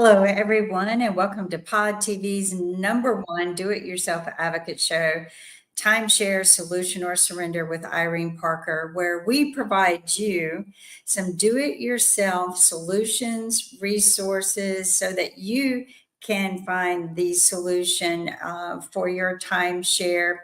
Hello, everyone, and welcome to Pod TV's #1 do-it-yourself advocate show, Timeshares Solution or Surrender with Irene Parker, where we provide you some do-it-yourself solutions, resources, so that you can find the solution for your timeshare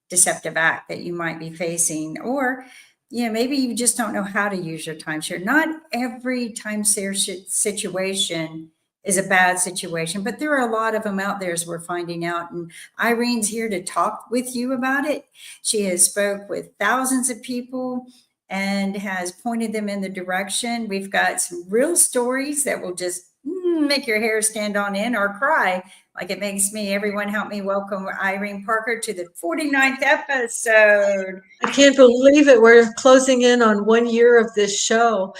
deceptive act that you might be facing, or maybe you just don't know how to use your timeshare. Not every timeshare situation is a bad situation, but there are a lot of them out there, as we're finding out. And Irene's here to talk with you about it. She has spoke with thousands of people and has pointed them in the direction. We've got some real stories that will just make your hair stand on end or cry like it makes me. Everyone help me welcome Irene Parker to the 49th episode. I can't believe it. We're closing in on 1 year of this show.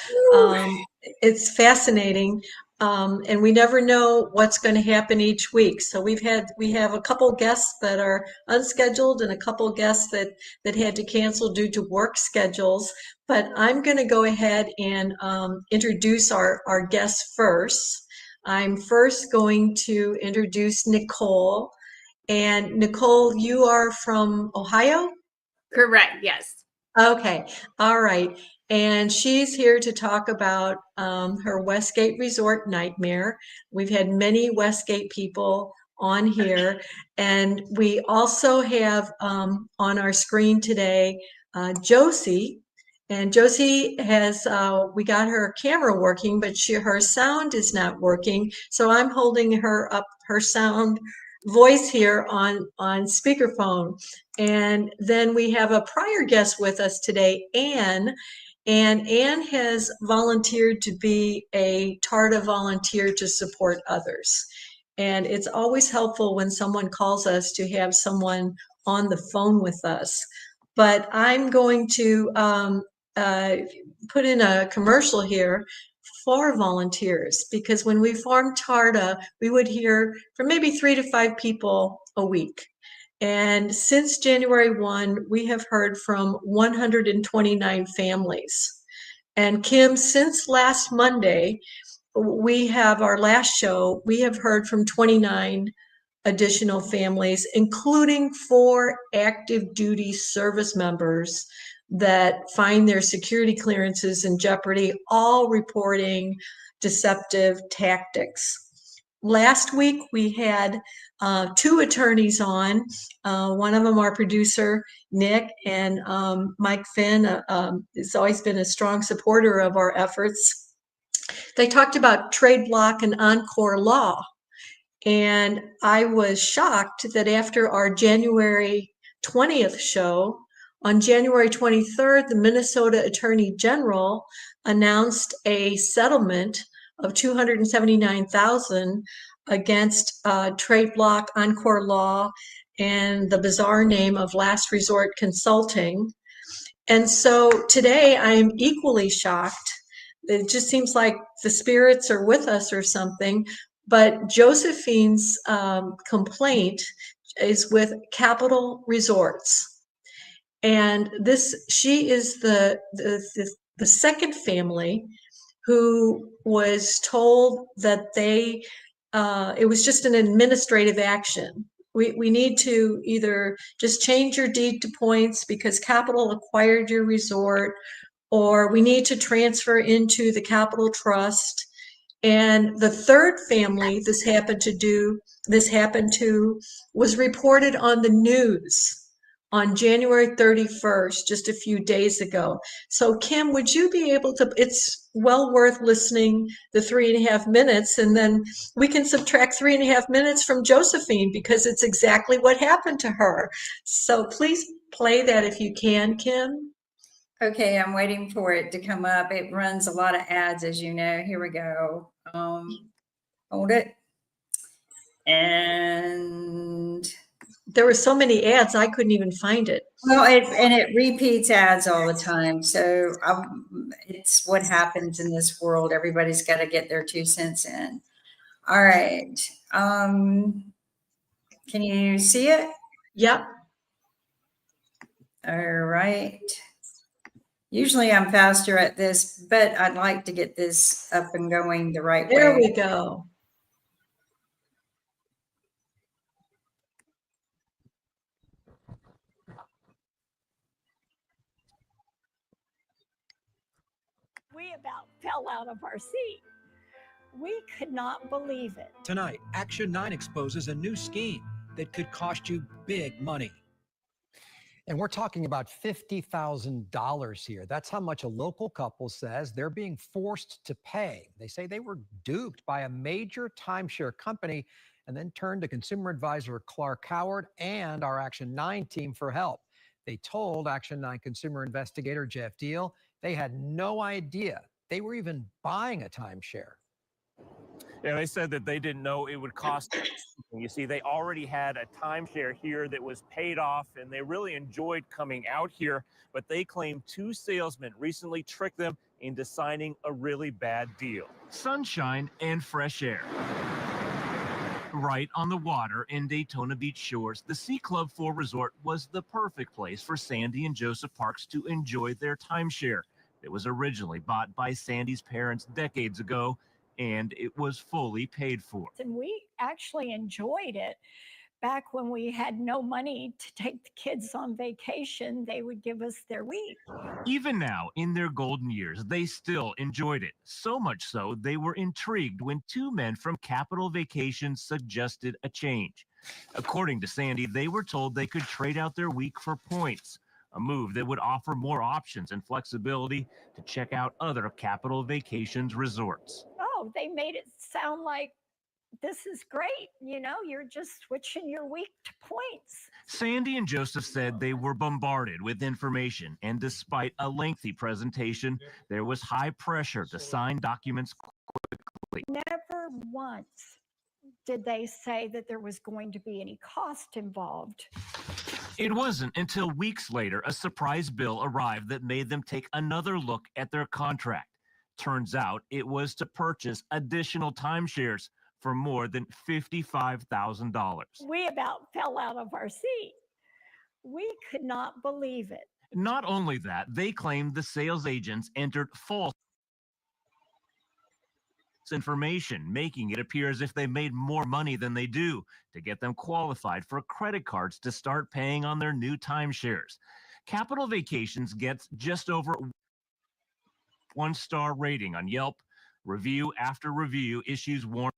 It's fascinating. And we never know what's going to happen each week. So we have a couple guests that are unscheduled and a couple guests that had to cancel due to work schedules. But I'm going to go ahead and introduce our guests first. I'm first going to introduce Nicole. And Nicole, you are from Ohio? Correct, yes. Okay, all right. And she's here to talk about her Westgate Resort nightmare. We've had many Westgate people on here. And we also have on our screen today Josie. And Josie has, we got her camera working, but her sound is not working. So I'm holding her up, her sound voice here on speakerphone. And then we have a prior guest with us today, Anne. And Anne has volunteered to be a TARDA volunteer to support others. And it's always helpful when someone calls us to have someone on the phone with us. But I'm going to put in a commercial here for volunteers, because when we formed TARDA, we would hear from maybe 3 to 5 people a week. And since January 1, we have heard from 129 families. And Kim, since last Monday, we have our last show, we have heard from 29 additional families, including 4 active duty service members that find their security clearances in jeopardy, all reporting deceptive tactics. Last week, we had 2 attorneys on, one of them our producer, Nick, and Mike Finn has always been a strong supporter of our efforts. They talked about trade block and encore law. And I was shocked that after our January 20th show, on January 23rd, the Minnesota Attorney General announced a settlement of $279,000 against trade block, encore law, and the bizarre name of Last Resort Consulting. And so today I am equally shocked. It just seems like the spirits are with us or something. But Josephine's complaint is with Capital Resorts. And she is the second family who was told that it was just an administrative action. We need to either just change your deed to points because Capital acquired your resort, or we need to transfer into the Capital Trust. And the third family this happened to was reported on the news on January 31st, just a few days ago. So Kim, would you be able to, it's well worth listening the 3.5 minutes, and then we can subtract 3.5 minutes from Josephine because it's exactly what happened to her. So please play that if you can, Kim. Okay, I'm waiting for it to come up. It runs a lot of ads, as you know. Here we go. Hold it. And there were so many ads, I couldn't even find it. Well, it repeats ads all the time. So it's what happens in this world. Everybody's got to get their 2 cents in. All right. Can you see it? Yep. All right. Usually I'm faster at this, but I'd like to get this up and going the right way. There we go. We about fell out of our seat. We could not believe it. Tonight, Action 9 exposes a new scheme that could cost you big money. And we're talking about $50,000 here. That's how much a local couple says they're being forced to pay. They say they were duped by a major timeshare company and then turned to consumer advisor Clark Howard and our Action 9 team for help. They told Action 9 consumer investigator Jeff Deal they had no idea they were even buying a timeshare. Yeah, they said that they didn't know it would cost them. You see, they already had a timeshare here that was paid off, and they really enjoyed coming out here. But they claim 2 salesmen recently tricked them into signing a really bad deal. Sunshine and fresh air. Right on the water in Daytona Beach Shores, the Sea Club 4 Resort was the perfect place for Sandy and Joseph Parks to enjoy their timeshare. It was originally bought by Sandy's parents decades ago, and it was fully paid for. And we actually enjoyed it. Back when we had no money to take the kids on vacation, they would give us their week. Even now, in their golden years, they still enjoyed it. So much so, they were intrigued when 2 men from Capital Vacations suggested a change. According to Sandy, they were told they could trade out their week for points, a move that would offer more options and flexibility to check out other Capital Vacations resorts. Oh, they made it sound like this is great. You know, you're just switching your week to points. Sandy and Joseph said they were bombarded with information, and despite a lengthy presentation, there was high pressure to sign documents quickly. Never once did they say that there was going to be any cost involved. It wasn't until weeks later a surprise bill arrived that made them take another look at their contract. Turns out it was to purchase additional timeshares for more than $55,000. We about fell out of our seat. We could not believe it. Not only that, they claimed the sales agents entered false information, making it appear as if they made more money than they do to get them qualified for credit cards to start paying on their new timeshares. Capital Vacations gets just over 1-star rating on Yelp. Review after review issues warnings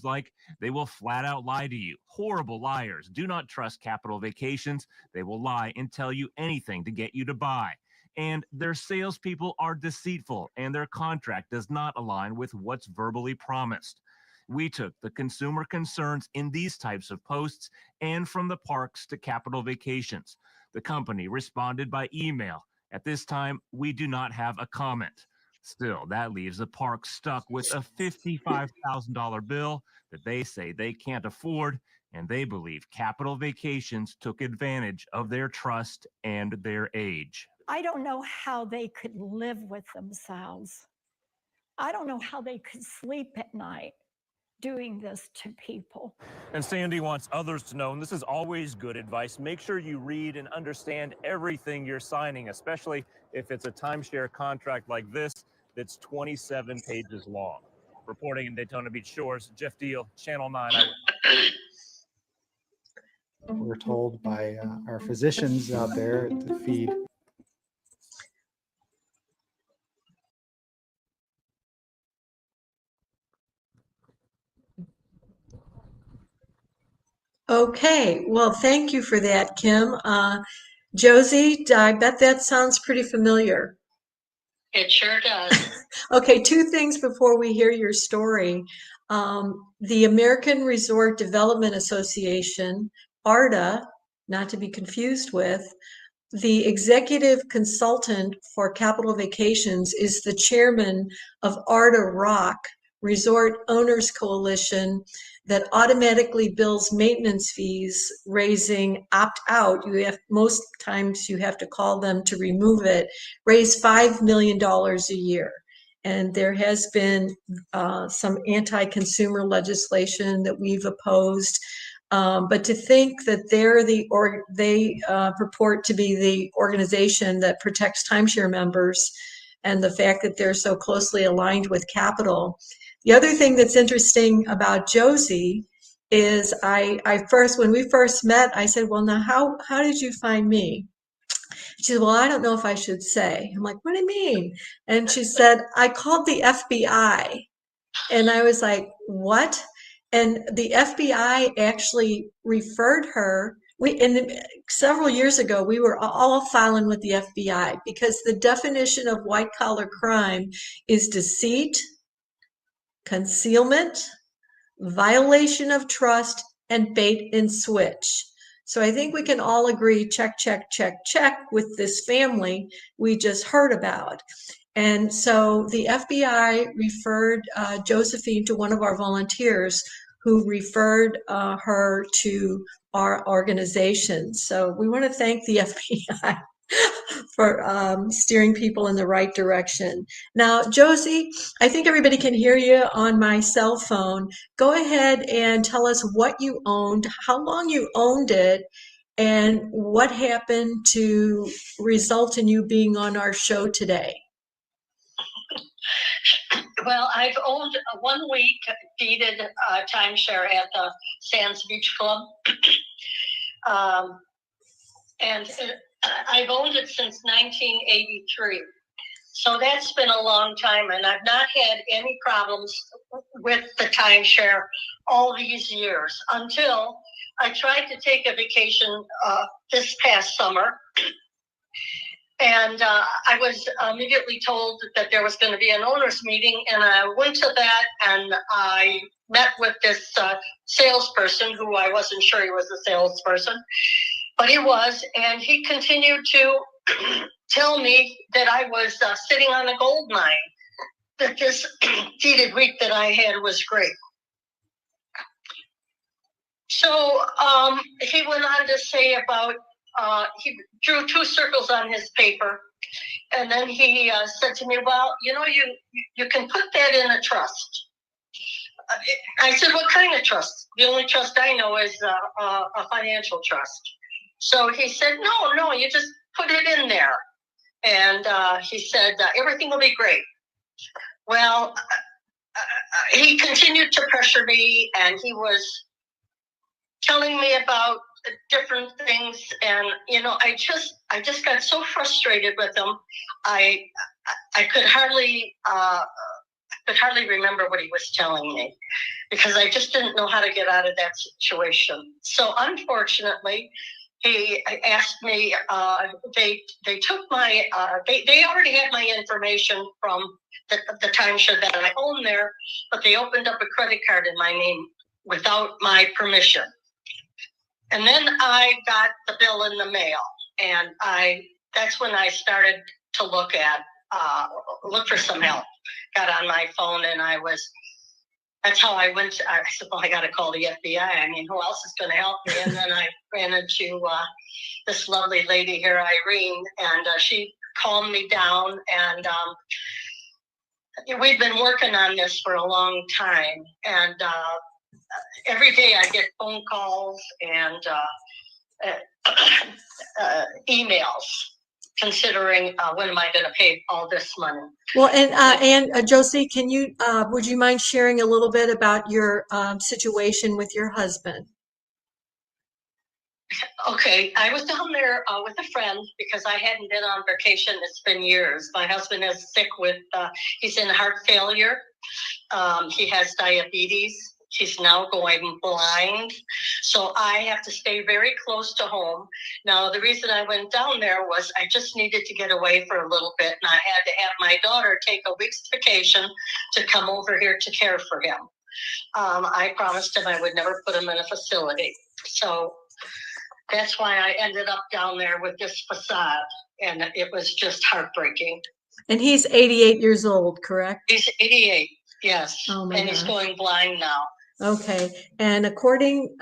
like they will flat out lie to you. Horrible liars. Do not trust Capital Vacations. They will lie and tell you anything to get you to buy. And their salespeople are deceitful, and their contract does not align with what's verbally promised. We took the consumer concerns in these types of posts and from the parks to Capital Vacations. The company responded by email. At this time, we do not have a comment. Still, that leaves the park stuck with a $55,000 bill that they say they can't afford, and they believe Capital Vacations took advantage of their trust and their age. I don't know how they could live with themselves. I don't know how they could sleep at night doing this to people. And Sandy wants others to know, and this is always good advice, make sure you read and understand everything you're signing, especially if it's a timeshare contract like this that's 27 pages long. Reporting in Daytona Beach Shores, Jeff Deal, Channel 9. We're told by our physicians out there to feed. Okay, well, thank you for that, Kim. Josie, I bet that sounds pretty familiar. It sure does. Okay, 2 things before we hear your story. The American Resort Development Association, ARDA, not to be confused with, the executive consultant for Capital Vacations is the chairman of ARDA Rock, Resort Owners Coalition, that automatically bills maintenance fees, raising opt-out. Most times you have to call them to remove it, raise $5 million a year. And there has been some anti-consumer legislation that we've opposed. But to think that they purport to be the organization that protects timeshare members, and the fact that they're so closely aligned with Capital. The other thing that's interesting about Josie is when we first met, I said, well, now how did you find me? She said, well, I don't know if I should say. I'm like, what do you mean? And she said, I called the FBI. And I was like, what? And the FBI actually referred her. Several years ago, we were all filing with the FBI because the definition of white collar crime is deceit, concealment, violation of trust, and bait and switch. So I think we can all agree, check, check, check, check with this family we just heard about. And so the FBI referred Josephine to one of our volunteers who referred her to our organization. So we want to thank the FBI for steering people in the right direction. Now, Josie, I think everybody can hear you on my cell phone. Go ahead and tell us what you owned, how long you owned it, and what happened to result in you being on our show today. Well, I've owned a 1 week deeded timeshare at the Sands Beach Club. And I've owned it since 1983. So that's been a long time, and I've not had any problems with the timeshare all these years until I tried to take a vacation this past summer. And I was immediately told that there was going to be an owners meeting, and I went to that, and I met with this salesperson who I wasn't sure he was a salesperson, but he was, and he continued to tell me that I was sitting on a gold mine, that this deeded REIT that I had was great. So he went on to say about, he drew 2 circles on his paper, and then he said to me, well, you know, you can put that in a trust. I said, what kind of trust? The only trust I know is a financial trust. So he said, no, you just put it in there. And he said, everything will be great. Well, he continued to pressure me, and he was telling me about different things, and you know, I just got so frustrated with him. I could hardly remember what he was telling me, because I just didn't know how to get out of that situation. So unfortunately, he asked me, they took my, they already had my information from the timeshare that I own there, but they opened up a credit card in my name without my permission. And then I got the bill in the mail, and that's when I started to look for some help. Got on my phone, and that's how I went. I said, well, I got to call the FBI. I mean, who else is going to help me? And then I ran into this lovely lady here, Irene, and she calmed me down. And we've been working on this for a long time. And every day I get phone calls and emails considering when am I going to pay all this money. Well, and Josie, can you would you mind sharing a little bit about your situation with your husband? Okay, I was down there with a friend because I hadn't been on vacation. It's been years. My husband is sick with, he's in heart failure. He has diabetes. He's now going blind. So I have to stay very close to home. Now, the reason I went down there was I just needed to get away for a little bit, and I had to have my daughter take a week's vacation to come over here to care for him. I promised him I would never put him in a facility. So that's why I ended up down there with this facade, and it was just heartbreaking. And he's 88 years old, correct? He's 88, yes. Oh my and gosh. He's going blind now. Okay, and according,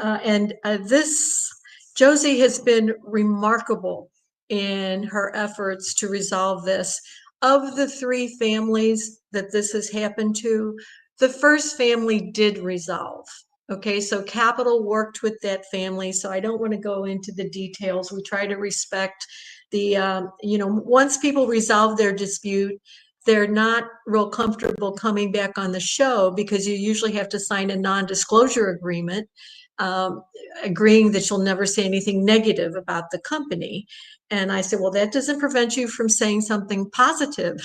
this, Josie has been remarkable in her efforts to resolve this. Of the 3 families that this has happened to, the first family did resolve. Okay, so Capital worked with that family, so I don't want to go into the details. We try to respect the, once people resolve their dispute, they're not real comfortable coming back on the show because you usually have to sign a non-disclosure agreement. agreeing that you'll never say anything negative about the company. And I said, well, that doesn't prevent you from saying something positive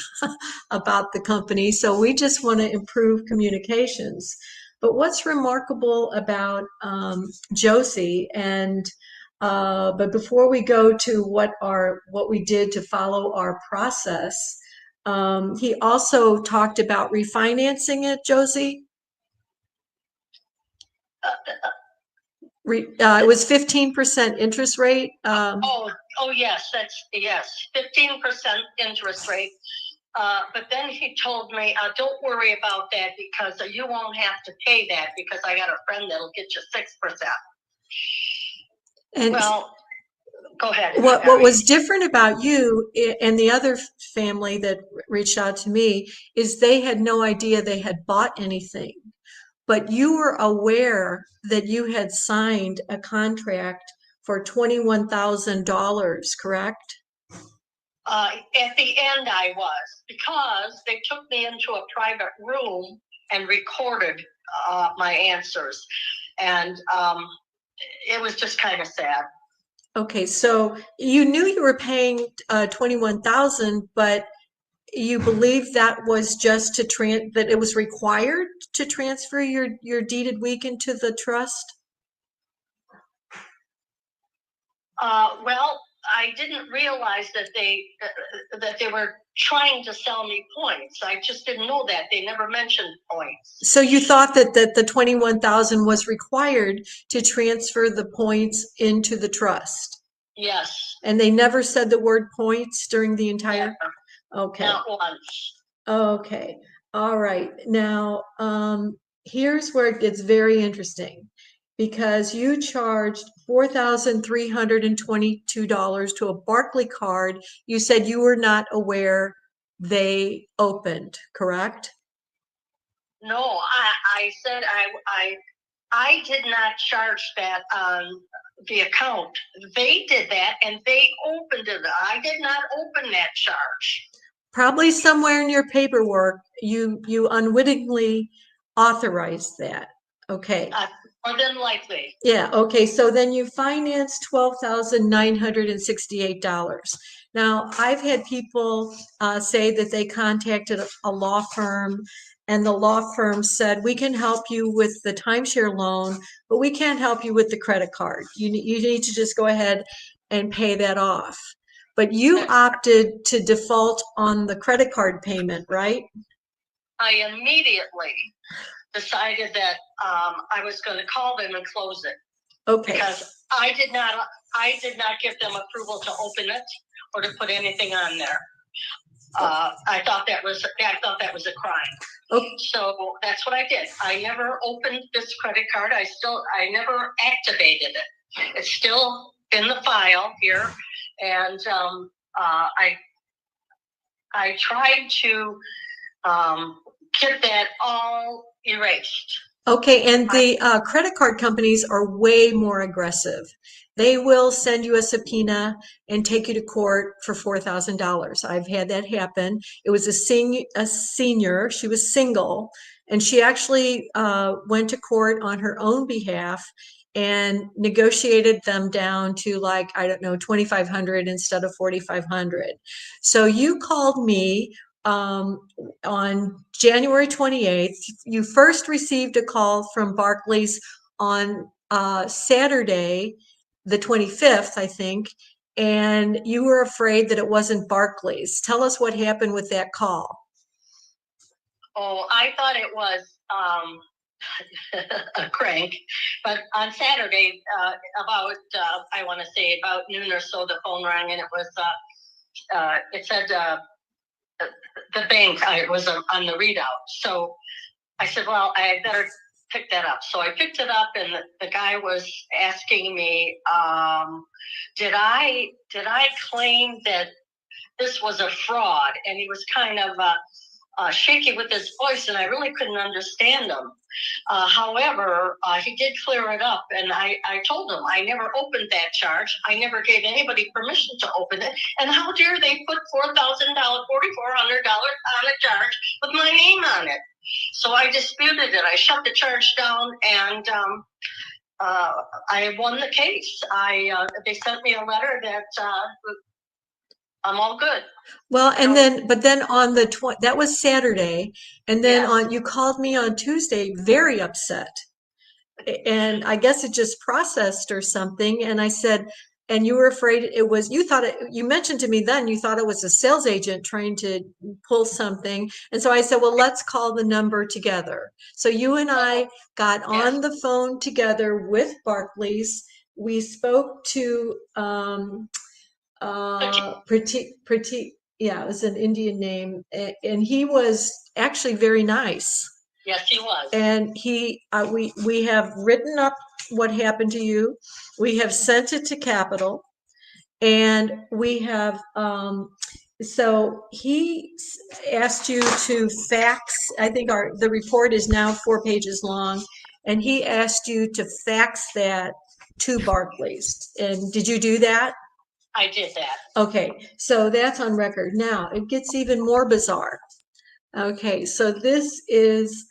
about the company. So we just want to improve communications. But what's remarkable about Josie, but before we go to what we did to follow our process, he also talked about refinancing it, Josie. It was 15% interest rate. Oh yes, yes, 15% interest rate. But then he told me, don't worry about that because you won't have to pay that because I got a friend that'll get you 6%. And well, go ahead. What was different about you and the other family that reached out to me is they had no idea they had bought anything, but you were aware that you had signed a contract for $21,000, correct? At the end, I was, because they took me into a private room and recorded my answers, and it was just kind of sad. Okay, so you knew you were paying $21,000, but you believe that was just to that it was required to transfer your deeded week into the trust? Well, I didn't realize that they were trying to sell me points. I just didn't know that. They never mentioned points. So you thought that the 21,000 was required to transfer the points into the trust? Yes. And they never said the word points during the entire? Never. Okay. Not once. Okay. All right. Now, here's where it gets very interesting, because you charged $4,322 to a Barclay card. You said you were not aware they opened, correct? No, I said I did not charge that on the account. They did that and they opened it. I did not open that charge. Probably somewhere in your paperwork, you unwittingly authorized that. Okay. More than likely. Yeah, okay, so then you financed $12,968. Now, I've had people say that they contacted a law firm, and the law firm said, we can help you with the timeshare loan, but we can't help you with the credit card. You need to just go ahead and pay that off. But you opted to default on the credit card payment, right? I immediately decided that I was going to call them and close it. Okay. Because I did not give them approval to open it or to put anything on there. I thought that was a crime. Okay. So that's what I did. I never opened this credit card. I never activated it. It's still in the file here, and I tried to get that all erased. Okay, and the credit card companies are way more aggressive. They will send you a subpoena and take you to court for $4,000. I've had that happen. It was a senior, she was single, and she actually went to court on her own behalf and negotiated them down to, like, I don't know, $2,500 instead of $4,500. So you called me on January 28th. You first received a call from Barclays on Saturday, the 25th, I think, and you were afraid that it wasn't Barclays. Tell us what happened with that call. Oh, I thought it was a crank, but on Saturday, about I want to say about noon or so, the phone rang, and it was it said the bank. It was on the readout. So I said, well, I better pick that up. So I picked it up, and the guy was asking me, did I claim that this was a fraud? And he was kind of shaky with his voice, and I really couldn't understand him. However, he did clear it up, and I told him I never opened that charge. I never gave anybody permission to open it. And how dare they put $4,400 on a charge with my name on it? So I disputed it. I shut the charge down, and I won the case. They sent me a letter that I'm all good. Well, and So- then, but then on the that was Saturday, and then Yes. you called me on Tuesday, very upset, and I guess it just processed or something. And I said, and you were afraid it was, you mentioned to me then you thought it was a sales agent trying to pull something. And so I said, well, let's call the number together. So you and I got on the phone together with Barclays. We spoke to yeah, it was an Indian name, and he was actually very nice. Yes, he was. And we have written up what happened to you. We have sent it to Capital, and we have so he asked you to fax. I think the report is now 4 pages long, and he asked you to fax that to Barclays. And did you do that? I did that. Okay, so that's on record. Now it gets even more bizarre. Okay, so this is,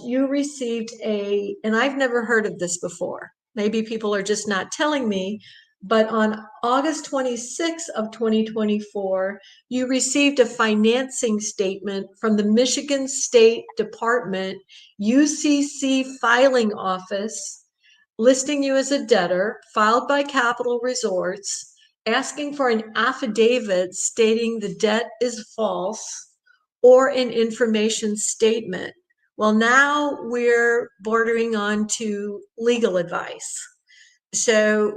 you received and I've never heard of this before. Maybe people are just not telling me, but on August 26th of 2024, you received a financing statement from the Michigan State Department UCC filing office listing you as a debtor filed by Capital Resorts, asking for an affidavit stating the debt is false or an information statement. Well, now we're bordering on to legal advice. So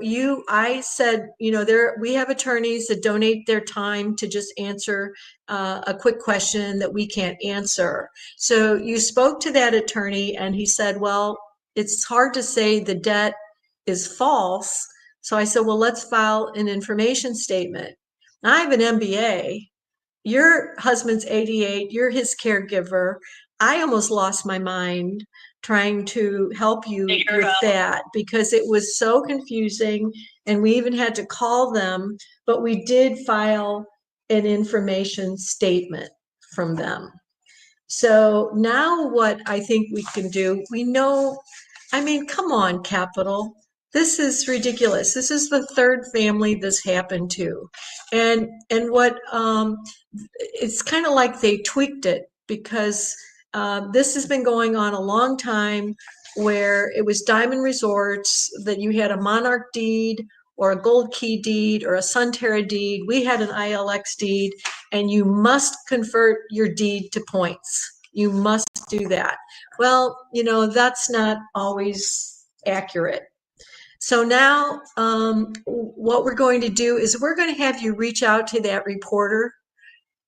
I said, we have attorneys that donate their time to just answer a quick question that we can't answer. So you spoke to that attorney and he said, well, it's hard to say the debt is false. So I said, well, let's file an information statement. Now, I have an MBA. Your husband's 88. You're his caregiver. I almost lost my mind trying to help you with that because it was so confusing, and we even had to call them, but we did file an information statement from them. So now what I think we can do, come on, Capital. This is ridiculous. This is the third family this happened to. And what it's kind of like they tweaked it because this has been going on a long time, where it was Diamond Resorts that you had a Monarch deed or a Gold Key deed or a Sunterra deed. We had an ILX deed, and you must convert your deed to points. You must do that. Well, that's not always accurate. So now what we're going to do is we're going to have you reach out to that reporter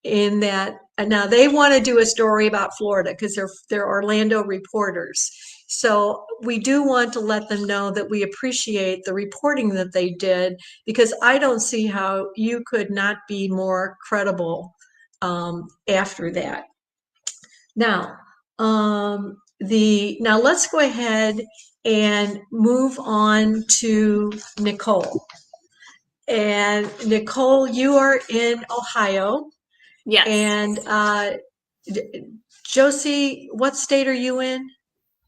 in that. And now they want to do a story about Florida because they're Orlando reporters. So we do want to let them know that we appreciate the reporting that they did, because I don't see how you could not be more credible after that. Now, now let's go ahead and move on to Nicole. And Nicole, you are in Ohio. Yes. And Josie, what state are you in?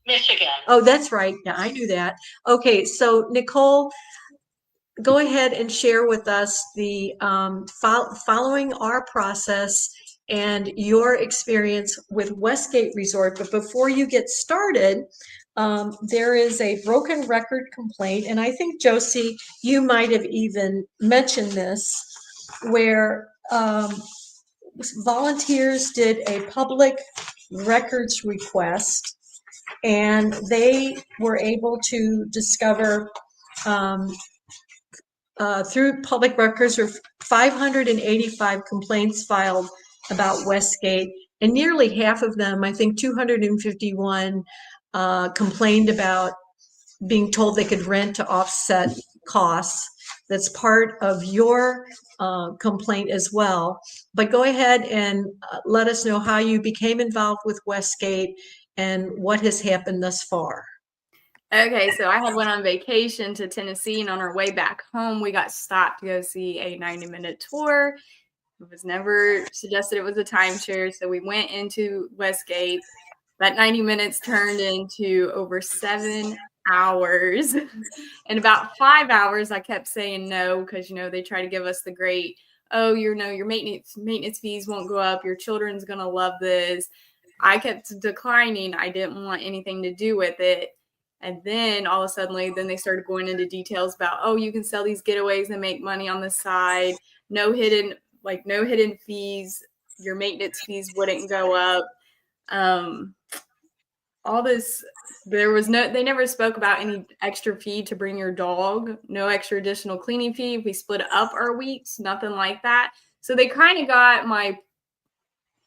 Michigan. Oh, that's right. Yeah, I knew that. Okay, so Nicole, go ahead and share with us the following our process and your experience with Westgate Resort. But before you get started, there is a broken record complaint. And I think, Josie, you might have even mentioned this, where volunteers did a public records request, and they were able to discover through public records or 585 complaints filed about Westgate, and nearly half of them, I think 251, complained about being told they could rent to offset costs. That's part of your complaint as well. But go ahead and let us know how you became involved with Westgate and what has happened thus far. Okay, so I had went on vacation to Tennessee, and on our way back home, we got stopped to go see a 90-minute tour. It was never suggested it was a timeshare, so we went into Westgate. That 90 minutes turned into over 7 hours. In about 5 hours, I kept saying no because, they try to give us the great, oh, your maintenance fees won't go up. Your children's going to love this. I kept declining. I didn't want anything to do with it. And then all of a sudden, then they started going into details about, oh, you can sell these getaways and make money on the side. No hidden fees. Your maintenance fees wouldn't go up. All this, they never spoke about any extra fee to bring your dog, no extra additional cleaning fee. We split up our weeks, nothing like that. So they kind of got my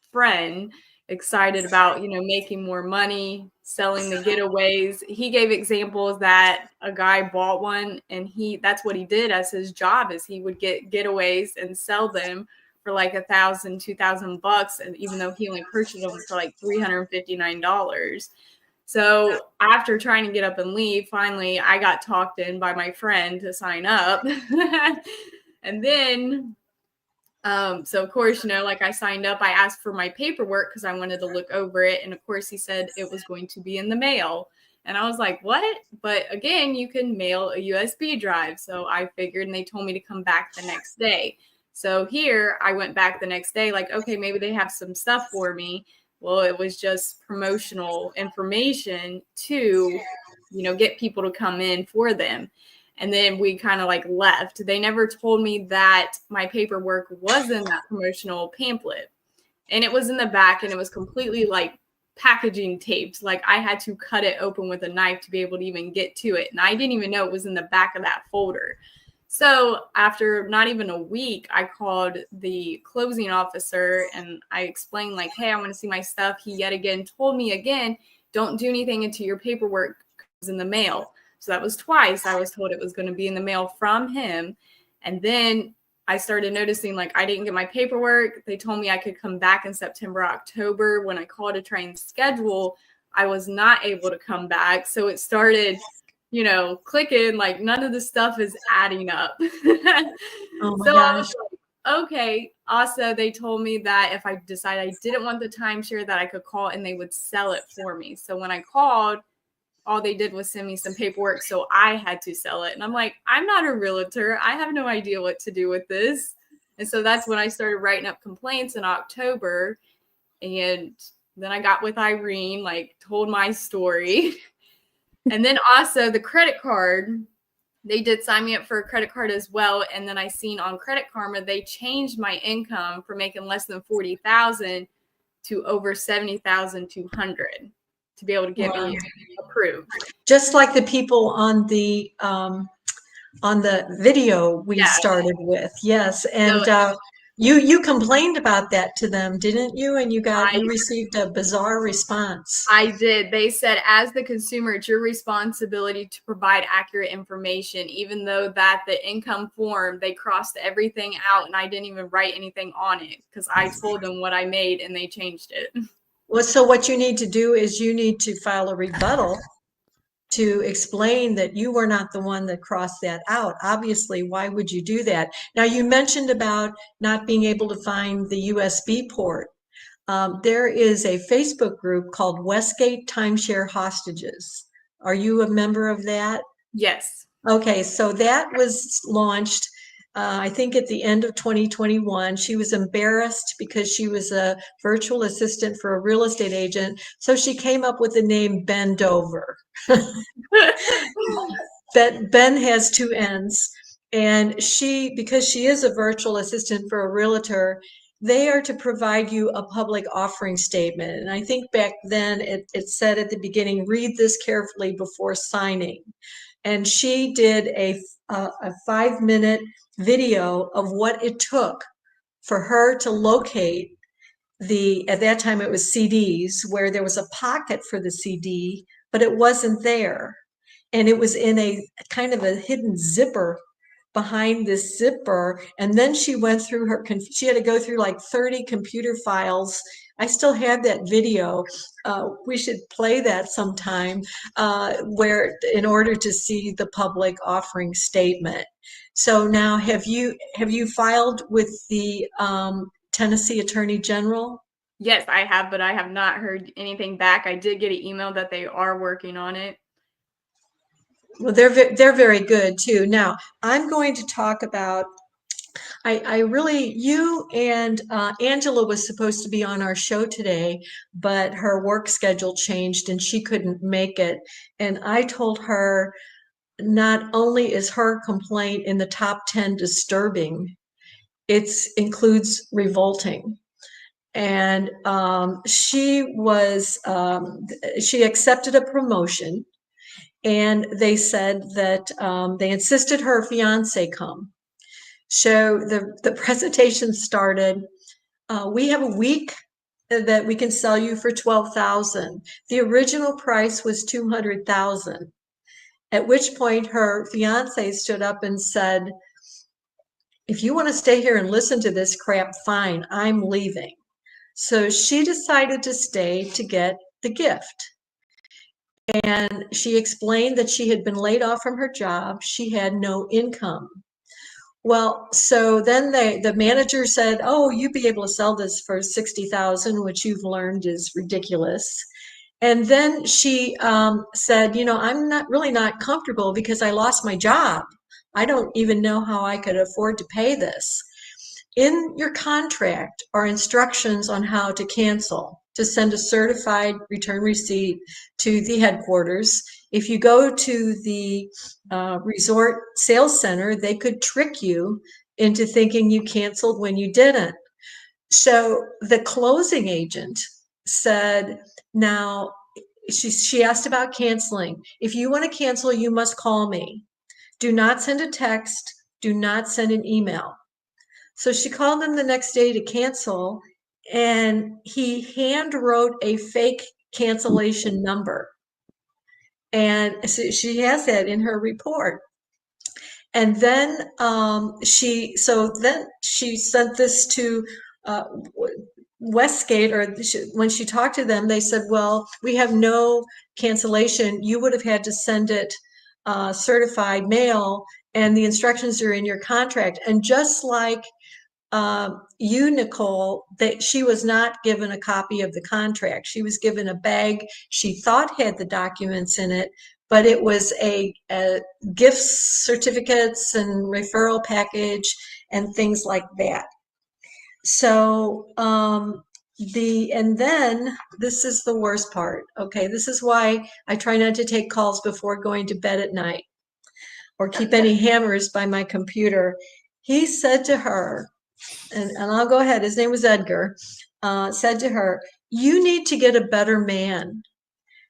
friend excited about, making more money, selling the getaways. He gave examples that a guy bought one and that's what he did as his job is he would get getaways and sell them for like $1,000, $2,000. And even though he only purchased them for like $359. So after trying to get up and leave, finally I got talked in by my friend to sign up. And then so of course, like I signed up, I asked for my paperwork because I wanted to look over it. And of course he said it was going to be in the mail. And I was like, what? But again, you can mail a USB drive. So I figured, and they told me to come back the next day. So here I went back the next day, like, okay, maybe they have some stuff for me. Well, it was just promotional information to, get people to come in for them. And then we kind of like left. They never told me that my paperwork was in that promotional pamphlet. And it was in the back and it was completely like packaging taped. Like I had to cut it open with a knife to be able to even get to it. And I didn't even know it was in the back of that folder. So after not even a week, I called the closing officer and I explained like, hey, I want to see my stuff. He yet again told me again, don't do anything until your paperwork comes in the mail. So that was twice. I was told it was going to be in the mail from him. And then I started noticing like I didn't get my paperwork. They told me I could come back in September, October. When I called to try and schedule, I was not able to come back. So it started, clicking, like none of the stuff is adding up. Oh my So gosh. I was like, okay. Also, they told me that if I decided I didn't want the timeshare that I could call and they would sell it for me. So when I called, all they did was send me some paperwork. So I had to sell it. And I'm like, I'm not a realtor. I have no idea what to do with this. And so that's when I started writing up complaints in October. And then I got with Irene, like told my story. And then also the credit card, they did sign me up for a credit card as well. And then I seen on Credit Karma, they changed my income from making less than 40,000 to over 70,200 to be able to get me approved. Just like the people on the video we started with. Yes. And So, you complained about that to them, didn't you? And you received a bizarre response. I did. They said, as the consumer, it's your responsibility to provide accurate information, even though that the income form, they crossed everything out and I didn't even write anything on it because I told them what I made and they changed it. Well, so what you need to do is you need to file a rebuttal to explain that you were not the one that crossed that out. Obviously, why would you do that? Now, you mentioned about not being able to find the USB port. There is a Facebook group called Westgate Timeshare Hostages. Are you a member of that? Yes. Okay, so that was launched, I think at the end of 2021. She was embarrassed because she was a virtual assistant for a real estate agent. So she came up with the name Ben Dover. Ben has two N's. And because she is a virtual assistant for a realtor, they are to provide you a public offering statement. And I think back then it said at the beginning, read this carefully before signing. And she did a 5-minute video of what it took for her to locate at that time it was CDs, where there was a pocket for the CD, but it wasn't there. And it was in a kind of a hidden zipper behind this zipper. And then she went through she had to go through like 30 computer files. I still have that video. We should play that sometime, where in order to see the public offering statement. So now have you filed with the Tennessee Attorney General? Yes, I have, but I have not heard anything back. I did get an email that they are working on it. Well, they're very good too. Now, I'm going to talk about, I really, you and Angela was supposed to be on our show today, but her work schedule changed and she couldn't make it. And I told her not only is her complaint in the top 10 disturbing, it includes revolting. And she accepted a promotion. And they said that they insisted her fiance come. So the presentation started. We have a week that we can sell you for $12,000. The original price was $200,000. At which point her fiance stood up and said, "If you want to stay here and listen to this crap, fine. I'm leaving." So she decided to stay to get the gift. And she explained that she had been laid off from her job. She had no income. Well, so then the manager said, "Oh, you'd be able to sell this for $60,000, which you've learned is ridiculous." And then she said, "I'm not comfortable because I lost my job. I don't even know how I could afford to pay this." In your contract are instructions on how to cancel, to send a certified return receipt to the headquarters. If you go to the resort sales center, they could trick you into thinking you canceled when you didn't. So the closing agent said, now she asked about canceling. "If you want to cancel, you must call me. Do not send a text. Do not send an email." So she called him the next day to cancel, and he hand wrote a fake cancellation number. And so she has that in her report. And then she sent this to Westgate, or when she talked to them, they said, "Well, we have no cancellation. You would have had to send it certified mail, and the instructions are in your contract." And just like you, Nicole, that she was not given a copy of the contract. She was given a bag she thought had the documents in it, but it was a gift certificates and referral package and things like that. So and then this is the worst part. Okay, this is why I try not to take calls before going to bed at night or keep any hammers by my computer. He said to her, and I'll go ahead, his name was Edgar, said to her, "You need to get a better man.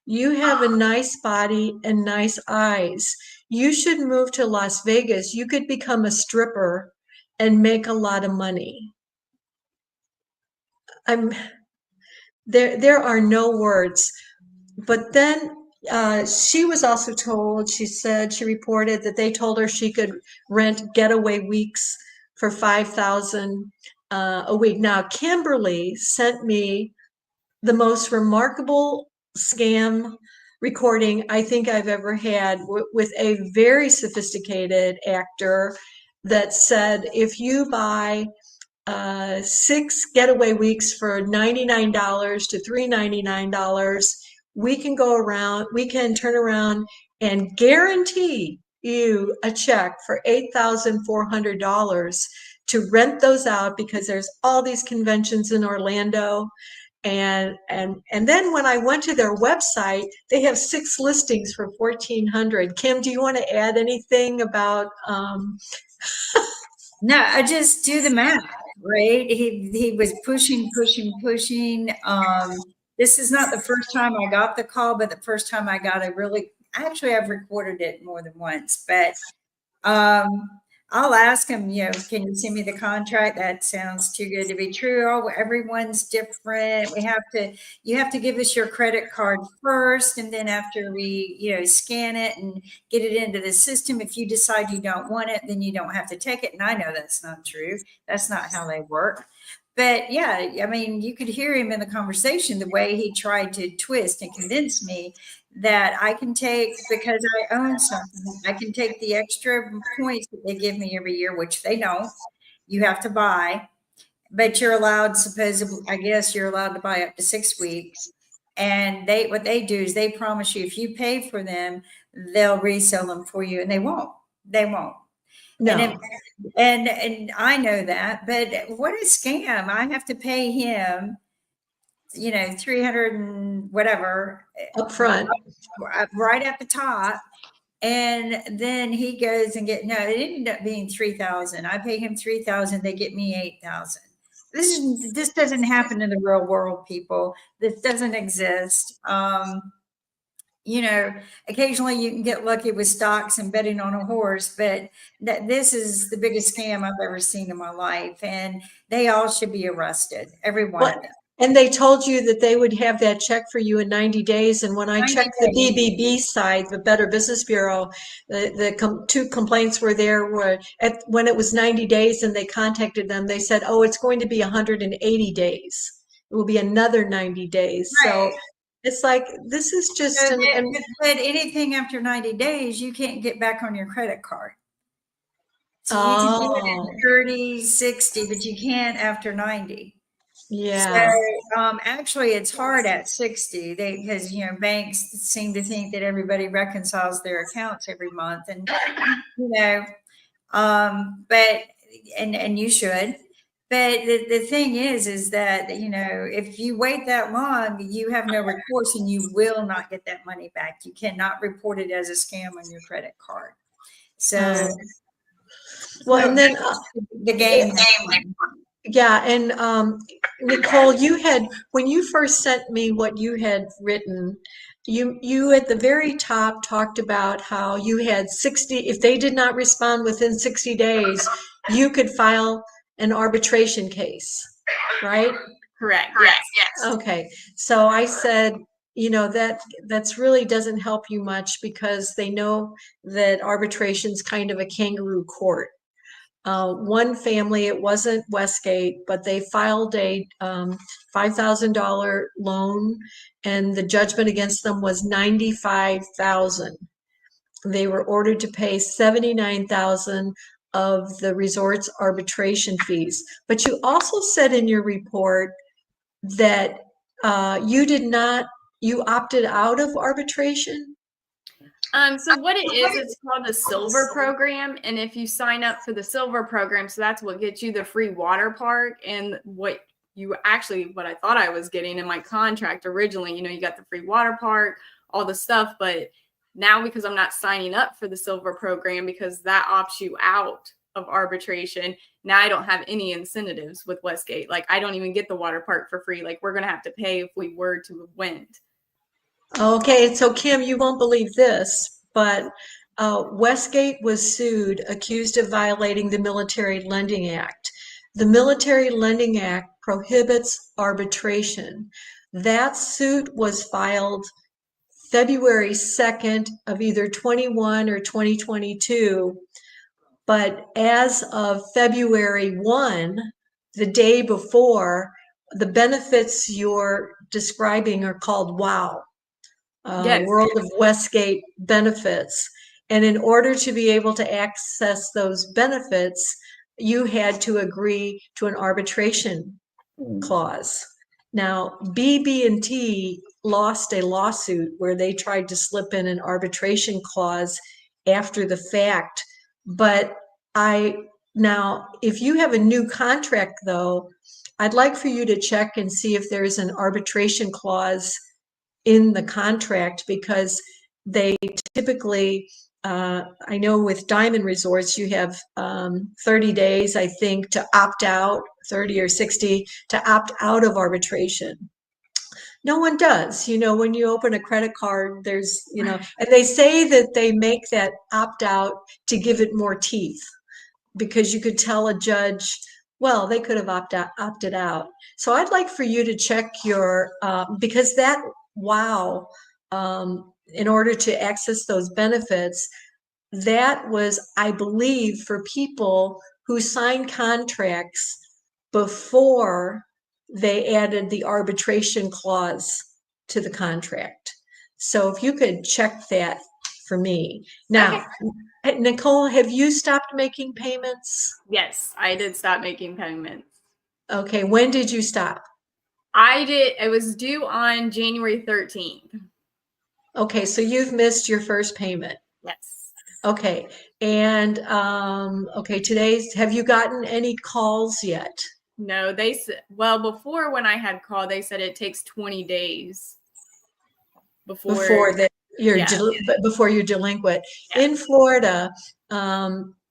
You have a nice body and nice eyes. You should move to Las Vegas. You could become a stripper and make a lot of money." There are no words. But then she was also told, she reported that they told her she could rent getaway weeks for $5,000 a week. Now, Kimberly sent me the most remarkable scam recording I think I've ever had with a very sophisticated actor that said, if you buy 6 getaway weeks for $99 to $399, we can turn around and guarantee you a check for $8,400 to rent those out, because there's all these conventions in Orlando. And then when I went to their website, they have 6 listings for $1,400. Kim, do you want to add anything about? No, I just do the math, right? He was pushing. This is not the first time I got the call, but the first time I got I've recorded it more than once, but I'll ask him, can you send me the contract? That sounds too good to be true. Oh, everyone's different. You have to give us your credit card first. And then after we, scan it and get it into the system, if you decide you don't want it, then you don't have to take it. And I know that's not true. That's not how they work. But yeah, I mean, you could hear him in the conversation, the way he tried to twist and convince me that I can take, because I own something, I can take the extra points that they give me every year, which they don't. You have to buy, but you're allowed, supposedly, I guess you're allowed to buy up to 6 weeks. And what they do is they promise you if you pay for them, they'll resell them for you, and they won't. They won't. No. And I know that, but what a scam. I have to pay him, 300 and whatever Up front. right at the top. And then he goes and it ended up being 3,000. I pay him 3,000. They get me 8,000. This doesn't happen in the real world, people. This doesn't exist. Occasionally you can get lucky with stocks and betting on a horse, but this is the biggest scam I've ever seen in my life. And they all should be arrested. Every one of them. And they told you that they would have that check for you in 90 days. And when I 90 checked the days. BBB side, the Better Business Bureau, two complaints were there when it was 90 days and they contacted them, they said, oh, it's going to be 180 days. It will be another 90 days. Right. So it's like, this is just, but anything after 90 days, you can't get back on your credit card. So you can do it in 30, 60, but you can't after 90. Yeah. So actually, it's hard at 60 because banks seem to think that everybody reconciles their accounts every month, and but you should. But the thing is that if you wait that long, you have no recourse, and you will not get that money back. You cannot report it as a scam on your credit card. So, well, and then the game. Yeah, and Nicole, when you first sent me what you had written, you at the very top talked about how you had 60, if they did not respond within 60 days, you could file an arbitration case, right? Correct. Yes. Okay, so I said, that's really doesn't help you much because they know that arbitration's kind of a kangaroo court. One family, it wasn't Westgate, but they filed a $5,000 loan, and the judgment against them was $95,000. They were ordered to pay $79,000 of the resort's arbitration fees. But you also said in your report that you opted out of arbitration. So what it is, it's called the Silver Program. And if you sign up for the Silver Program, so that's what gets you the free water park and what I thought I was getting in my contract originally, you got the free water park, all the stuff. But now because I'm not signing up for the Silver Program, because that opts you out of arbitration, now I don't have any incentives with Westgate. Like I don't even get the water park for free. Like we're going to have to pay if we were to win. Okay, so Kim, you won't believe this, but Westgate was sued, accused of violating the Military Lending Act. The Military Lending Act prohibits arbitration. That suit was filed February 2nd of either 21 or 2022, but as of February 1, the day before, the benefits you're describing are called WOW. Yes. World of Westgate benefits. And in order to be able to access those benefits, you had to agree to an arbitration clause. Now, BB&T lost a lawsuit where they tried to slip in an arbitration clause after the fact. But now, if you have a new contract, though, I'd like for you to check and see if there's an arbitration clause in the contract, because they typically, I know with Diamond Resorts, you have 30 days, I think, to opt out, 30 or 60 to opt out of arbitration. No one does. When you open a credit card, there's, and they say that they make that opt out to give it more teeth, because you could tell a judge, well, they could have opted out. So I'd like for you to check your, because that WOW, in order to access those benefits, that was, I believe, for people who signed contracts before they added the arbitration clause to the contract. So if you could check that for me. Now, okay. Nicole, have you stopped making payments? Yes, I did stop making payments. Okay, when did you stop? It was due on January 13th. Okay, so you've missed your first payment. Yes. Okay, and okay, have you gotten any calls yet? No, they said, well, before when I had called, they said it takes 20 days before yeah. Before you're delinquent. Yeah. In Florida,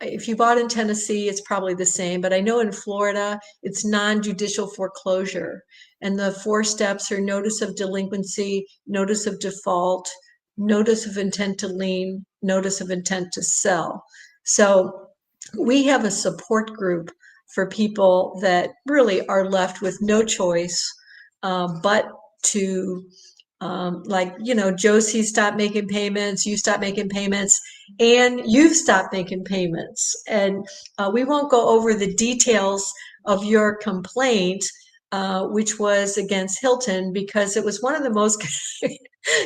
if you bought in Tennessee, it's probably the same, but I know in Florida, it's non-judicial foreclosure. And the 4 steps are notice of delinquency, notice of default, notice of intent to lien, notice of intent to sell. So we have a support group for people that really are left with no choice but to like, you know, Josie stopped making payments, you stopped making payments, and you've stopped making payments. And we won't go over the details of your complaint, which was against Hilton, because it was one of the most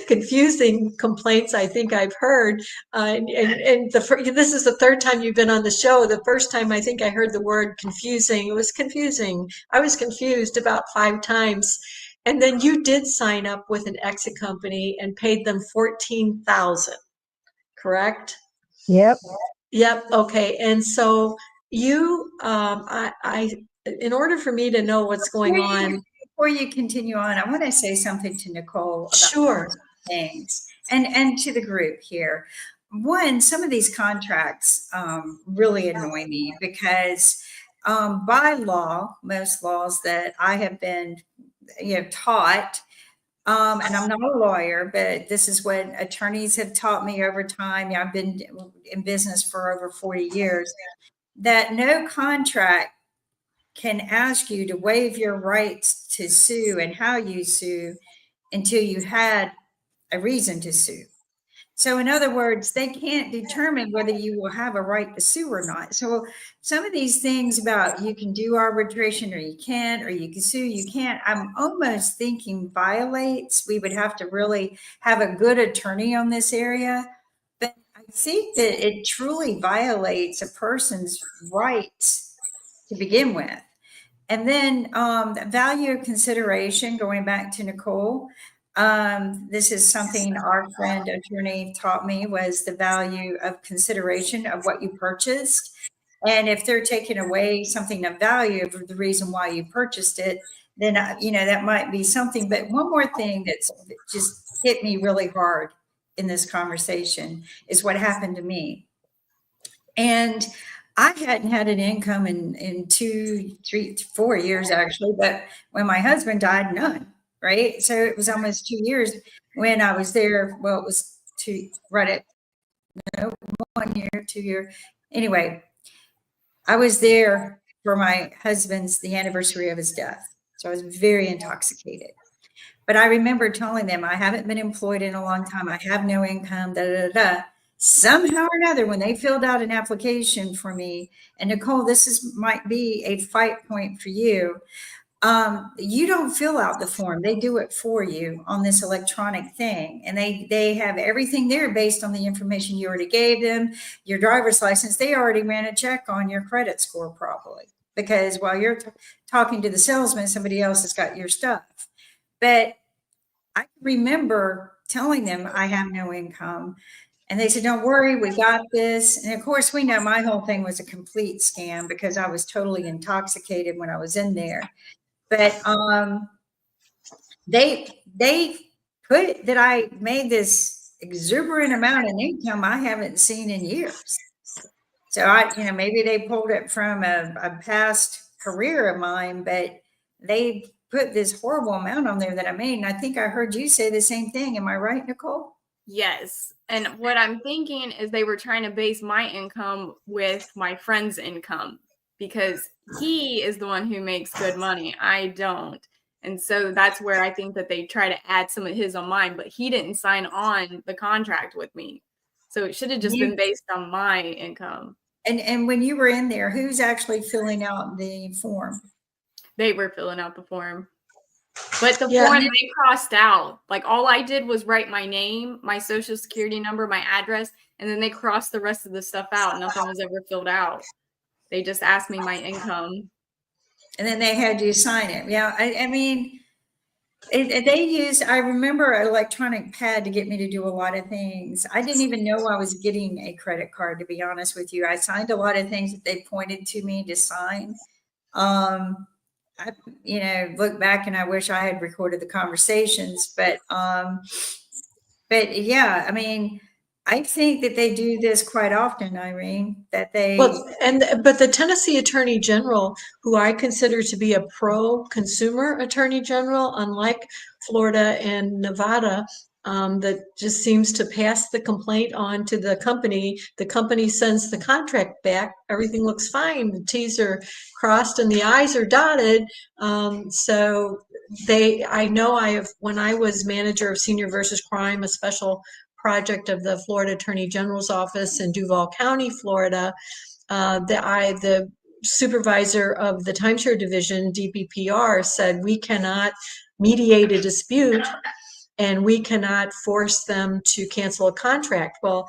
confusing complaints I think I've heard. This is the 3rd time you've been on the show. The first time I think I heard the word confusing. It was confusing. I was confused about 5 times. And then you did sign up with an exit company and paid them $14,000, correct? Yep. Yep. Okay. And so you, in order for me to know what's going on. Before you continue on, I want to say something to Nicole about Sure. things and to the group here. One, some of these contracts really annoy me because by law, most laws that I have been taught, and I'm not a lawyer, but this is what attorneys have taught me over time. I've been in business for over 40 years, that no contract can ask you to waive your rights to sue and how you sue until you had a reason to sue. So in other words, they can't determine whether you will have a right to sue or not. So some of these things about you can do arbitration or you can't, or you can sue, you can't, I'm almost thinking violates. We would have to really have a good attorney on this area. But I think that it truly violates a person's rights to begin with. And then the value of consideration, going back to Nicole, this is something our friend attorney taught me, was the value of consideration of what you purchased. And if they're taking away something of value of the reason why you purchased it, then, that might be something. But one more thing that's just hit me really hard in this conversation is what happened to me. And I hadn't had an income in 2, 3, 4 years actually, but when my husband died, none, right? So it was almost 2 years when I was there. Well, it was 1 year, 2 year. Anyway, I was there for my husband's, the anniversary of his death. So I was very intoxicated. But I remember telling them, I haven't been employed in a long time. I have no income, Somehow or another, when they filled out an application for me, and Nicole, might be a fight point for you. You don't fill out the form; they do it for you on this electronic thing, and they have everything there based on the information you already gave them, your driver's license. They already ran a check on your credit score probably, because while you're talking to the salesman, somebody else has got your stuff. But I remember telling them I have no income. And they said, don't worry, we got this. And of course, we know my whole thing was a complete scam because I was totally intoxicated when I was in there. But they put that I made this exuberant amount of income I haven't seen in years. So maybe they pulled it from a past career of mine, but they put this horrible amount on there that I made. And I think I heard you say the same thing. Am I right, Nicole? Yes. And what I'm thinking is they were trying to base my income with my friend's income because he is the one who makes good money. I don't. And so that's where I think that they try to add some of his on mine, but he didn't sign on the contract with me. So it should have just been based on my income. And when you were in there, who's actually filling out the form? They were filling out the form. But the form they crossed out. Like all I did was write my name, my social security number, my address, and then they crossed the rest of the stuff out. Nothing was ever filled out. They just asked me my income. And then they had you sign it. Yeah, I mean, They use, I remember an electronic pad to get me to do a lot of things. I didn't even know I was getting a credit card, to be honest with you. I signed a lot of things that they pointed to me to sign. I, look back and I wish I had recorded the conversations, but yeah, I mean, I think that they do this quite often, Irene, that they, Well, but the Tennessee Attorney General, who I consider to be a pro-consumer Attorney General, unlike Florida and Nevada, that just seems to pass the complaint on to the company sends the contract back, everything looks fine, the T's are crossed and the I's are dotted. So when I was manager of Senior versus Crime, a special project of the Florida Attorney General's office in Duval County, Florida, the supervisor of the timeshare division, DPPR, said we cannot mediate a dispute and we cannot force them to cancel a contract. Well,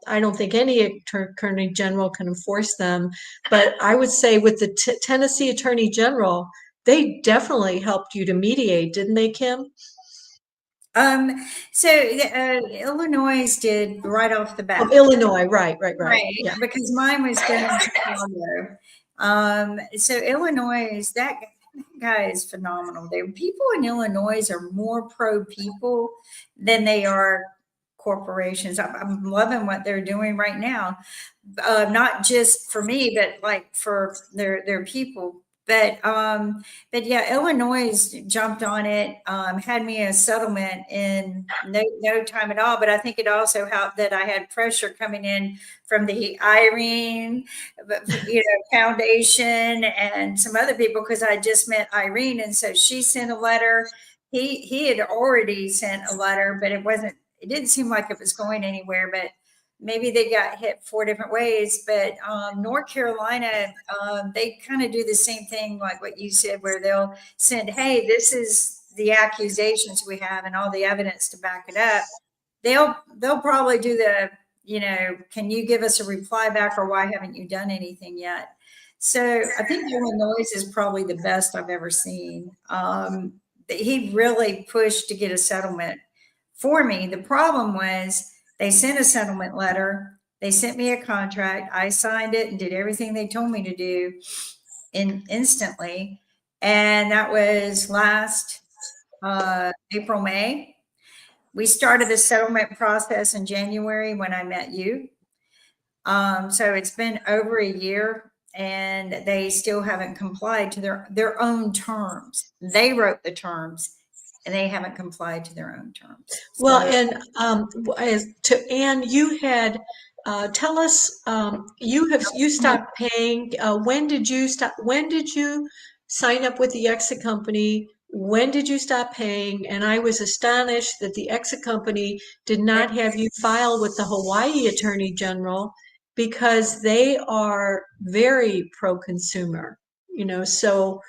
I don't think any attorney general can enforce them, but I would say with the Tennessee Attorney General, they definitely helped you to mediate, didn't they, Kim? so Illinois did right off the bat. Of Illinois, right. Yeah. Because mine was done in Chicago. So Illinois, that guy is phenomenal. People in Illinois are more pro people than they are corporations. I'm loving what they're doing right now. Not just for me, but like for their people. But yeah, Illinois jumped on it, had me a settlement in no time at all. But I think it also helped that I had pressure coming in from the Irene, foundation and some other people, because I just met Irene, and so she sent a letter. He had already sent a letter, but it didn't seem like it was going anywhere. But maybe they got hit 4 different ways. But North Carolina, they kind of do the same thing like what you said, where they'll send, hey, this is the accusations we have and all the evidence to back it up. They'll probably do the, can you give us a reply back, or why haven't you done anything yet? So I think Illinois is probably the best I've ever seen. He really pushed to get a settlement for me. The problem was, they sent a settlement letter. They sent me a contract. I signed it and did everything they told me to do instantly. And that was last April, May. We started the settlement process in January when I met you. So it's been over a year, and they still haven't complied to their own terms. They wrote the terms, and they haven't complied to their own terms. Well, and to Anne, you had tell us you stopped paying. When did you stop? When did you sign up with the exit company? When did you stop paying? And I was astonished that the exit company did not have you file with the Hawaii Attorney General, because they are very pro-consumer. So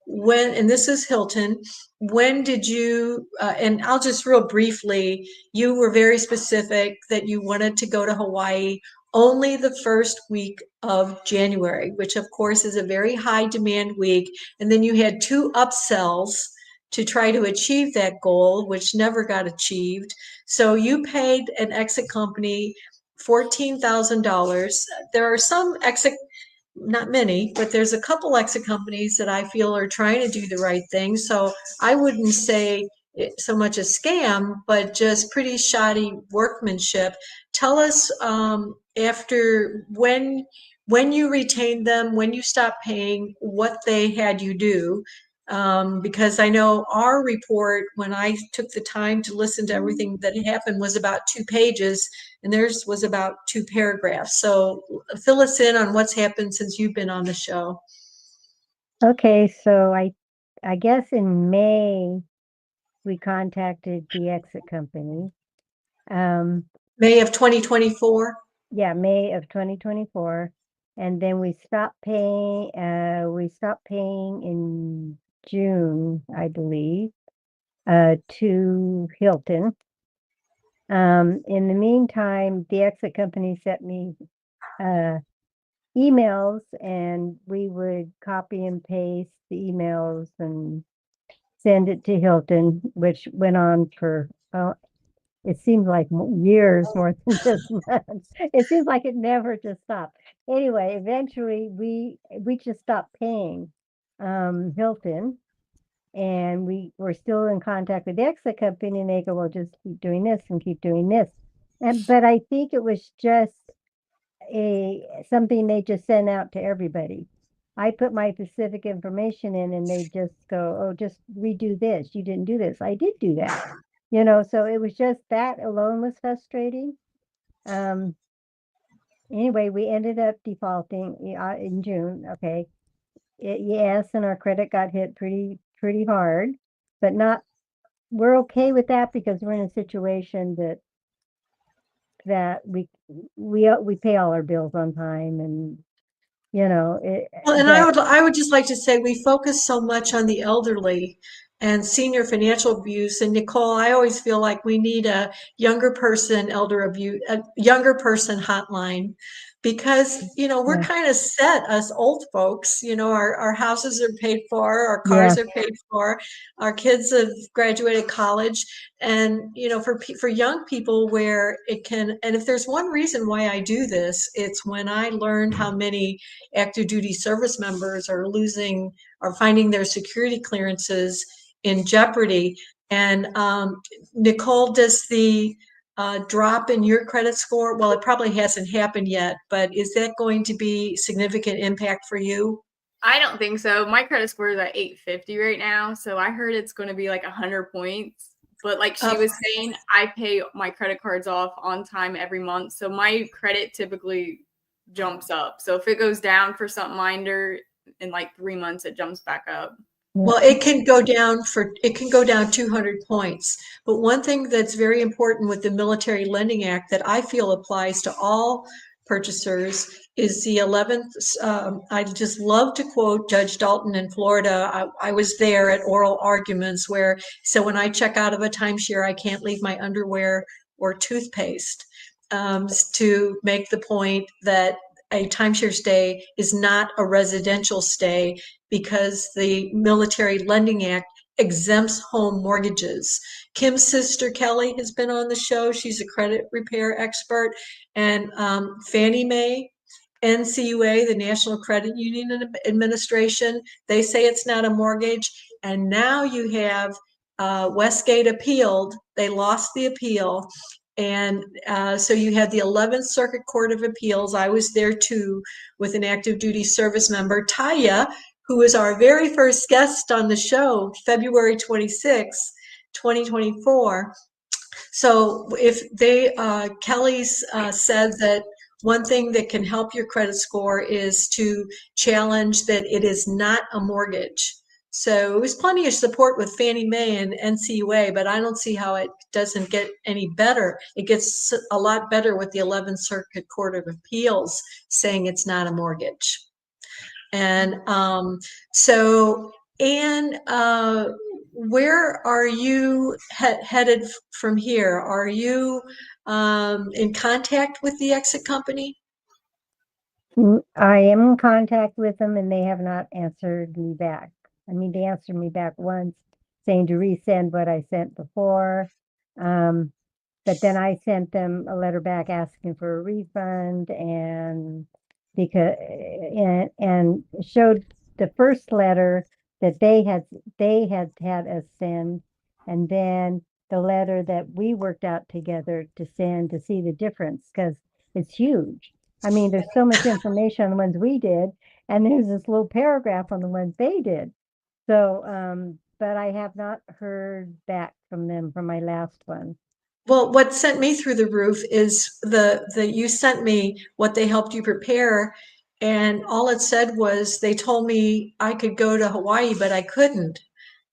and this is Hilton, when did you, and I'll just real briefly, you were very specific that you wanted to go to Hawaii only the first week of January, which of course is a very high demand week. And then you had 2 upsells to try to achieve that goal, which never got achieved. So you paid an exit company $14,000. There are some exit, not many, but there's a couple exit companies that I feel are trying to do the right thing. So I wouldn't say so much a scam, but just pretty shoddy workmanship. Tell us after when you retained them, when you stopped paying, what they had you do. Because I know our report, when I took the time to listen to everything that happened, was about 2 pages, and theirs was about 2 paragraphs. So fill us in on what's happened since you've been on the show. Okay, so I guess in May we contacted the exit company. May of 2024? Yeah, May of 2024. And then we stopped paying in June, I believe, to Hilton. In the meantime, the exit company sent me emails, and we would copy and paste the emails and send it to Hilton, which went on for, it seemed like years more than just months. It seems like it never just stopped. Anyway, eventually we just stopped paying Hilton, and we were still in contact with the exit company, and they go, well, just keep doing this and keep doing this. But I think it was just something they just sent out to everybody. I put my specific information in, and they just go, oh, just redo this. You didn't do this. I did do that. So it was just that alone was frustrating. Anyway, we ended up defaulting in June. Okay. Yes, and our credit got hit pretty hard, but we're okay with that because we're in a situation that we pay all our bills on time, and Well, and that, I would just like to say we focus so much on the elderly and senior financial abuse. And Nicole, I always feel like we need a younger person hotline, because we're yeah, kind of set, us old folks. Our houses are paid for, our yeah, cars are paid for, our kids have graduated college, and for young people, where it can. And if there's one reason why I do this, it's when I learned how many active duty service members are finding their security clearances in jeopardy. And Nicole, does the drop in your credit score, well, it probably hasn't happened yet, but is that going to be significant impact for you? I don't think so. My credit score is at 850 right now, so I heard it's going to be like 100 points. But like she was saying, I pay my credit cards off on time every month, so my credit typically jumps up. So if it goes down for something minor, in like 3 months, it jumps back up. Well, it can go down 200 points. But one thing that's very important with the Military Lending Act that I feel applies to all purchasers is the 11th. I just love to quote Judge Dalton in Florida. I was there at oral arguments where, so when I check out of a timeshare, I can't leave my underwear or toothpaste, to make the point that a timeshare stay is not a residential stay, because the Military Lending Act exempts home mortgages. Kim's sister Kelly has been on the show. She's a credit repair expert. And Fannie Mae, NCUA, the National Credit Union Administration, they say it's not a mortgage. And now you have Westgate appealed. They lost the appeal. And so you had the 11th Circuit Court of Appeals. I was there too, with an active duty service member, Taya, who was our very first guest on the show, February 26, 2024. So if Kelly's said that one thing that can help your credit score is to challenge that it is not a mortgage. So it was plenty of support with Fannie Mae and NCUA, but I don't see how it doesn't get any better. It gets a lot better with the 11th Circuit Court of Appeals saying it's not a mortgage. And so, Anne, where are you headed from here? Are you in contact with the exit company? I am in contact with them, and they have not answered me back. I mean, they answered me back once saying to resend what I sent before. But then I sent them a letter back asking for a refund, and and showed the first letter that they had us send, and then the letter that we worked out together to send, to see the difference, because it's huge. I mean, there's so much information on the ones we did, and there's this little paragraph on the ones they did. So, but I have not heard back from them from my last one. Well, what sent me through the roof is you sent me what they helped you prepare, and all it said was they told me I could go to Hawaii, but I couldn't.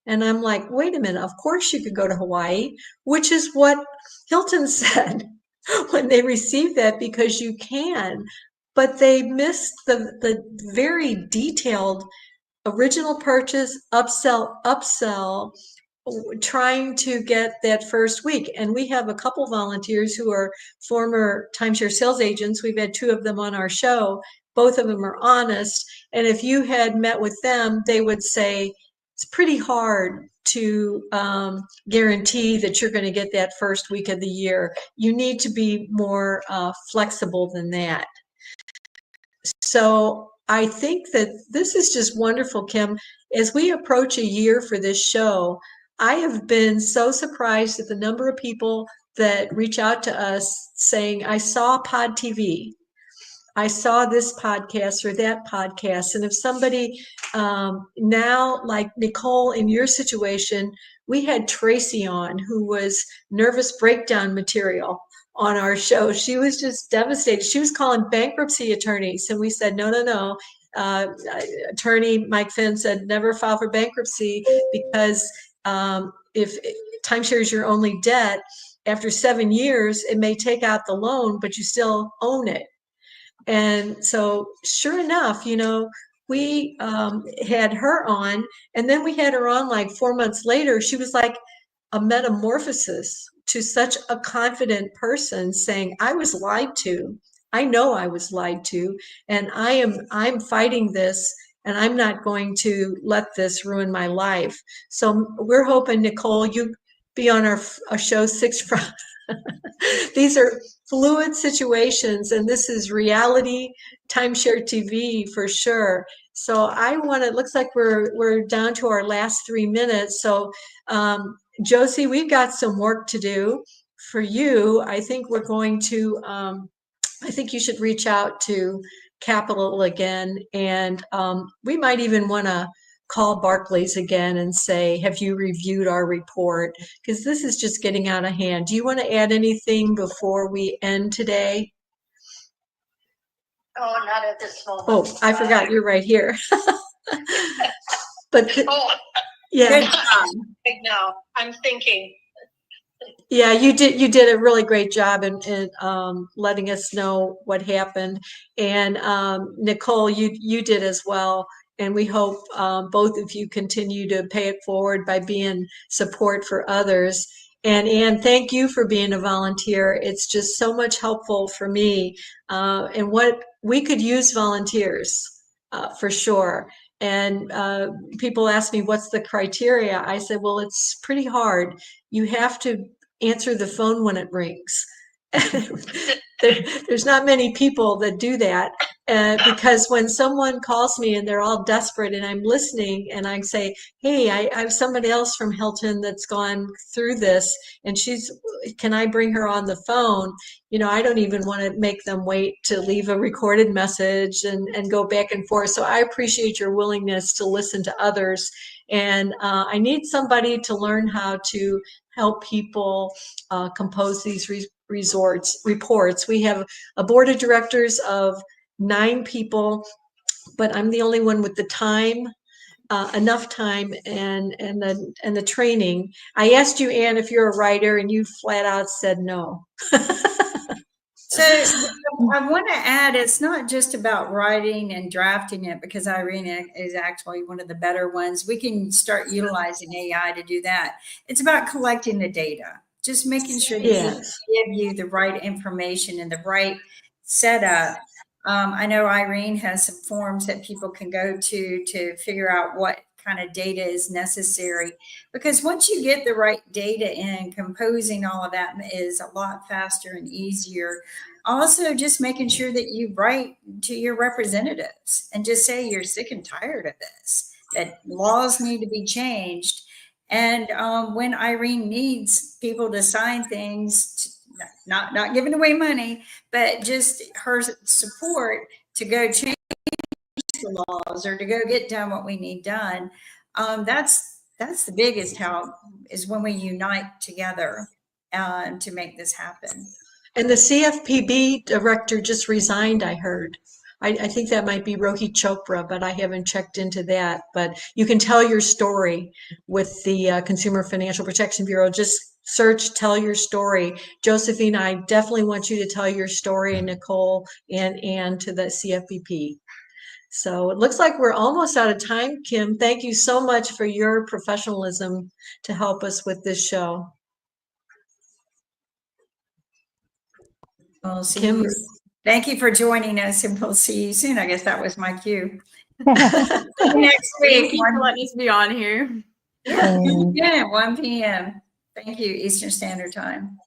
And I'm like, wait a minute, of course you could go to Hawaii, which is what Hilton said when they received that, because you can. But they missed the very detailed original purchase, upsell, trying to get that first week. And we have a couple volunteers who are former timeshare sales agents. We've had 2 of them on our show. Both of them are honest. And if you had met with them, they would say, it's pretty hard to guarantee that you're going to get that first week of the year. You need to be more flexible than that. So I think that this is just wonderful, Kim. As we approach a year for this show, I have been so surprised at the number of people that reach out to us saying, I saw Pod TV. I saw this podcast or that podcast. And if somebody now, like Nicole, in your situation, we had Tracy on, who was nervous breakdown material on our show. She was just devastated. She was calling bankruptcy attorneys. And we said, no, no, no. Attorney Mike Finn said, never file for bankruptcy, because if timeshare is your only debt, after 7 years, it may take out the loan, but you still own it. And so sure enough, you know, we had her on, and then we had her on like 4 months later. She was like a metamorphosis to such a confident person, saying, I was lied to. I know I was lied to, and I'm fighting this, and I'm not going to let this ruin my life. So we're hoping, Nicole, you be on our show 6 Friday. These are fluid situations, and this is reality timeshare TV for sure. So I want to, it looks like we're down to our last 3 minutes. So Josie, we've got some work to do for you. I think we're going to, I think you should reach out to Capital again, and we might even want to call Barclays again and say, have you reviewed our report? Because this is just getting out of hand. Do you want to add anything before we end today? Oh, not at this moment. Oh, I forgot, you're right here. But Oh, yeah, right now, I'm thinking. yeah, you did a really great job in letting us know what happened. And Nicole, you did as well. And we hope both of you continue to pay it forward by being support for others. And Anne, thank you for being a volunteer. It's just so much helpful for me. And what we could use volunteers for sure. And people ask me, what's the criteria? I said, well, it's pretty hard. You have to answer the phone when it rings. There's not many people that do that, because when someone calls me and they're all desperate and I'm listening and I say, hey, I have somebody else from Hilton that's gone through this, and can I bring her on the phone? You know, I don't even want to make them wait to leave a recorded message and go back and forth. So I appreciate your willingness to listen to others. And I need somebody to learn how to help people compose these reports. We have a board of directors of 9 people, but I'm the only one with the time, enough time, and the training. I asked you, Anne, if you're a writer, and you flat out said no. So I want to add, it's not just about writing and drafting it, because Irene is actually one of the better ones. We can start utilizing AI to do that. It's about collecting the data, just making sure that Yes. we give you the right information and the right setup. I know Irene has some forms that people can go to figure out what kind of data is necessary, because once you get the right data in, composing all of that is a lot faster and easier. Also, just making sure that you write to your representatives and just say you're sick and tired of this, that laws need to be changed. And when Irene needs people to sign things, not giving away money, but just her support to go change the laws or to go get done what we need done. That's the biggest help, is when we unite together to make this happen. And the CFPB director just resigned, I heard. I think that might be Rohit Chopra, but I haven't checked into that. But you can tell your story with the Consumer Financial Protection Bureau. Just search Tell Your Story. Josephine, I definitely want you to tell your story, and Nicole and Anne, to the CFPB. So it looks like we're almost out of time, Kim. Thank you so much for your professionalism to help us with this show. We'll see Kim, you. Thank you for joining us, and we'll see you soon. I guess that was my cue. Next Thank week, you for letting us be on here. yeah, 1 p.m. Thank you, Eastern Standard Time.